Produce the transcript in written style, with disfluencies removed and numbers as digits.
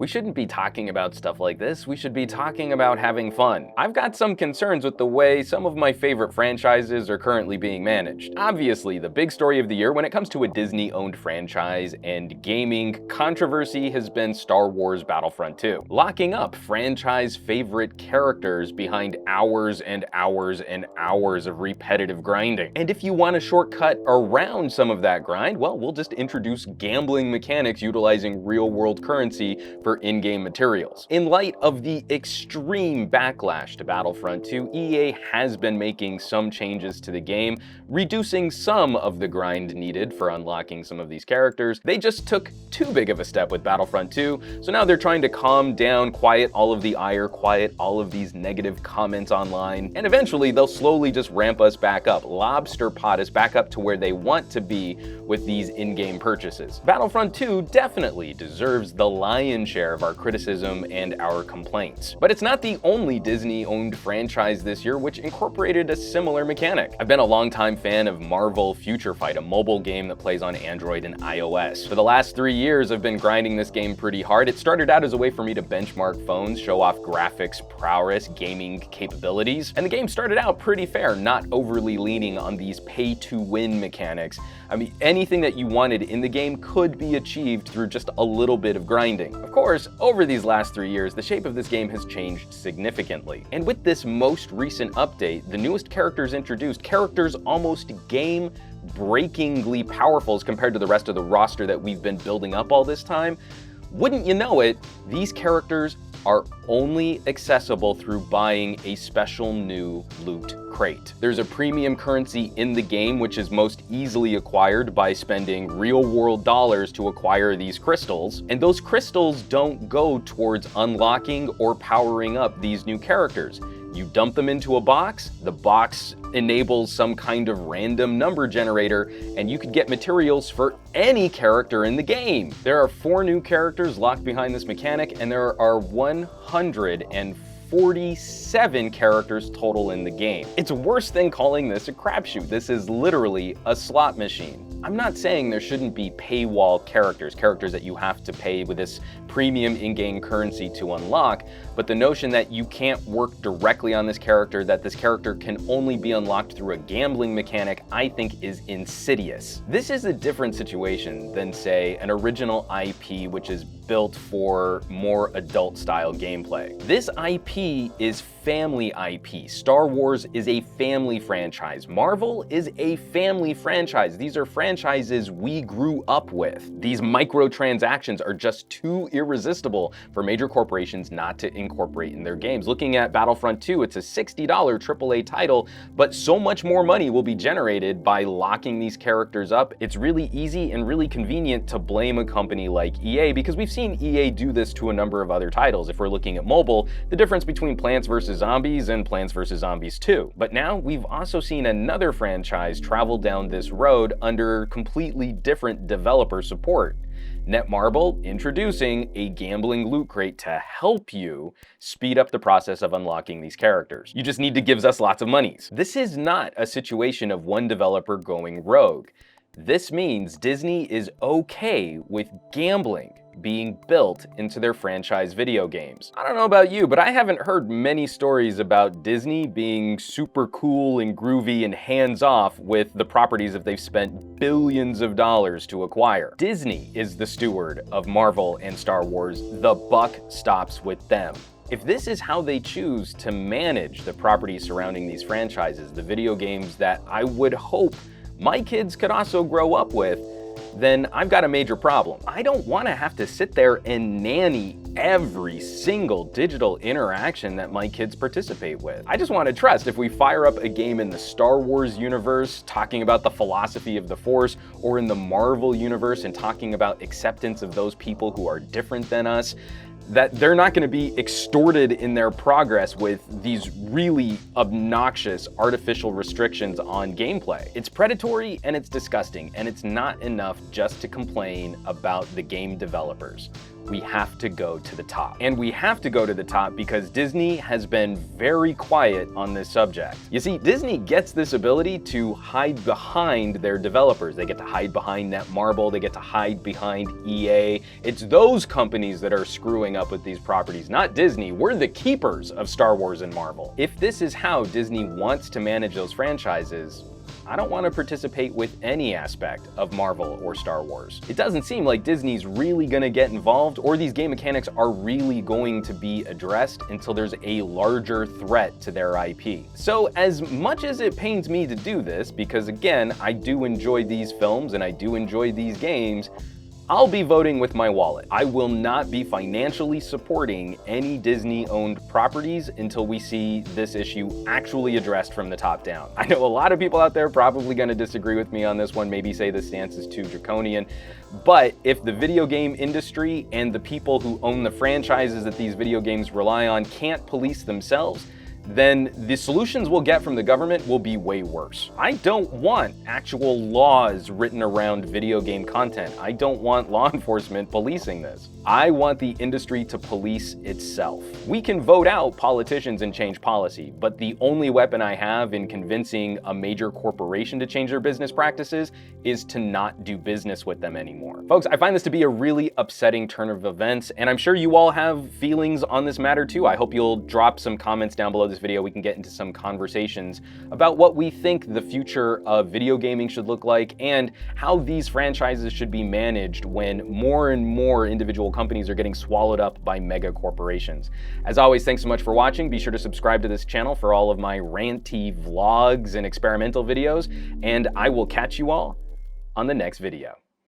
We shouldn't be talking about stuff like this. We should be talking about having fun. I've got some concerns with the way some of my favorite franchises are currently being managed. Obviously, the big story of the year when it comes to a Disney-owned franchise and gaming controversy has been Star Wars Battlefront 2. Locking up franchise favorite characters behind hours and hours and hours of repetitive grinding. And if you want a shortcut around some of that grind, well, we'll just introduce gambling mechanics utilizing real-world currency for in-game materials. In light of the extreme backlash to Battlefront 2, EA has been making some changes to the game, reducing some of the grind needed for unlocking some of these characters. They just took too big of a step with Battlefront 2, so now they're trying to calm down, quiet all of the ire, quiet all of these negative comments online, and eventually they'll slowly just ramp us back up, lobster pot us back up to where they want to be with these in-game purchases. Battlefront 2 definitely deserves the lion's share of our criticism and our complaints. But it's not the only Disney-owned franchise this year which incorporated a similar mechanic. I've been a longtime fan of Marvel Future Fight, a mobile game that plays on Android and iOS. For the last 3 years, I've been grinding this game pretty hard. It started out as a way for me to benchmark phones, show off graphics, prowess, gaming capabilities, and the game started out pretty fair, not overly leaning on these pay-to-win mechanics. I mean, anything that you wanted in the game could be achieved through just a little bit of grinding. Of course, over these last 3 years, the shape of this game has changed significantly. And with this most recent update, the newest characters introduced, characters almost game-breakingly powerful as compared to the rest of the roster that we've been building up all this time. Wouldn't you know it, these characters are only accessible through buying a special new loot crate. There's a premium currency in the game which is most easily acquired by spending real-world dollars to acquire these crystals, and those crystals don't go towards unlocking or powering up these new characters. You dump them into a box, the box enables some kind of random number generator, and you could get materials for any character in the game. There are 4 new characters locked behind this mechanic, and there are 147 characters total in the game. It's worse than calling this a crapshoot. This is literally a slot machine. I'm not saying there shouldn't be paywall characters that you have to pay with this premium in-game currency to unlock, but the notion that you can't work directly on this character, that this character can only be unlocked through a gambling mechanic, I think is insidious. This is a different situation than, say, an original IP which is built for more adult-style gameplay. This IP is family IP. Star Wars is a family franchise. Marvel is a family franchise. These are franchises we grew up with. These microtransactions are just too irresistible for major corporations not to incorporate in their games. Looking at Battlefront 2, it's a $60 AAA title, but so much more money will be generated by locking these characters up. It's really easy and really convenient to blame a company like EA, because we've seen EA do this to a number of other titles. If we're looking at mobile, the difference between Plants vs. Zombies and Plants vs. Zombies 2. But now we've also seen another franchise travel down this road under completely different developer support. Netmarble introducing a gambling loot crate to help you speed up the process of unlocking these characters. You just need to give us lots of monies. This is not a situation of one developer going rogue. This means Disney is okay with gambling being built into their franchise video games. I don't know about you, but I haven't heard many stories about Disney being super cool and groovy and hands-off with the properties that they've spent billions of dollars to acquire. Disney is the steward of Marvel and Star Wars. The buck stops with them. If this is how they choose to manage the properties surrounding these franchises, the video games that I would hope my kids could also grow up with, then I've got a major problem. I don't want to have to sit there and nanny every single digital interaction that my kids participate with. I just want to trust if we fire up a game in the Star Wars universe talking about the philosophy of the Force, or in the Marvel universe and talking about acceptance of those people who are different than us, that they're not going to be extorted in their progress with these really obnoxious artificial restrictions on gameplay. It's predatory and it's disgusting, and it's not enough just to complain about the game developers. we have to go to the top. And we have to go to the top because Disney has been very quiet on this subject. You see, Disney gets this ability to hide behind their developers. They get to hide behind Netmarble, they get to hide behind EA. It's those companies that are screwing up with these properties, not Disney. We're the keepers of Star Wars and Marvel. If this is how Disney wants to manage those franchises, I don't want to participate with any aspect of Marvel or Star Wars. It doesn't seem like Disney's really gonna get involved, or these game mechanics are really going to be addressed until there's a larger threat to their IP. So as much as it pains me to do this, because again, I do enjoy these films and I do enjoy these games, I'll be voting with my wallet. I will not be financially supporting any Disney-owned properties until we see this issue actually addressed from the top down. I know a lot of people out there probably gonna disagree with me on this one, maybe say the stance is too draconian, but if the video game industry and the people who own the franchises that these video games rely on can't police themselves, then the solutions we'll get from the government will be way worse. I don't want actual laws written around video game content. I don't want law enforcement policing this. I want the industry to police itself. We can vote out politicians and change policy, but the only weapon I have in convincing a major corporation to change their business practices is to not do business with them anymore. Folks, I find this to be a really upsetting turn of events, and I'm sure you all have feelings on this matter too. I hope you'll drop some comments down below this video. We can get into some conversations about what we think the future of video gaming should look like and how these franchises should be managed when more and more individual companies are getting swallowed up by mega corporations. As always, thanks so much for watching. Be sure to subscribe to this channel for all of my ranty vlogs and experimental videos, and I will catch you all on the next video.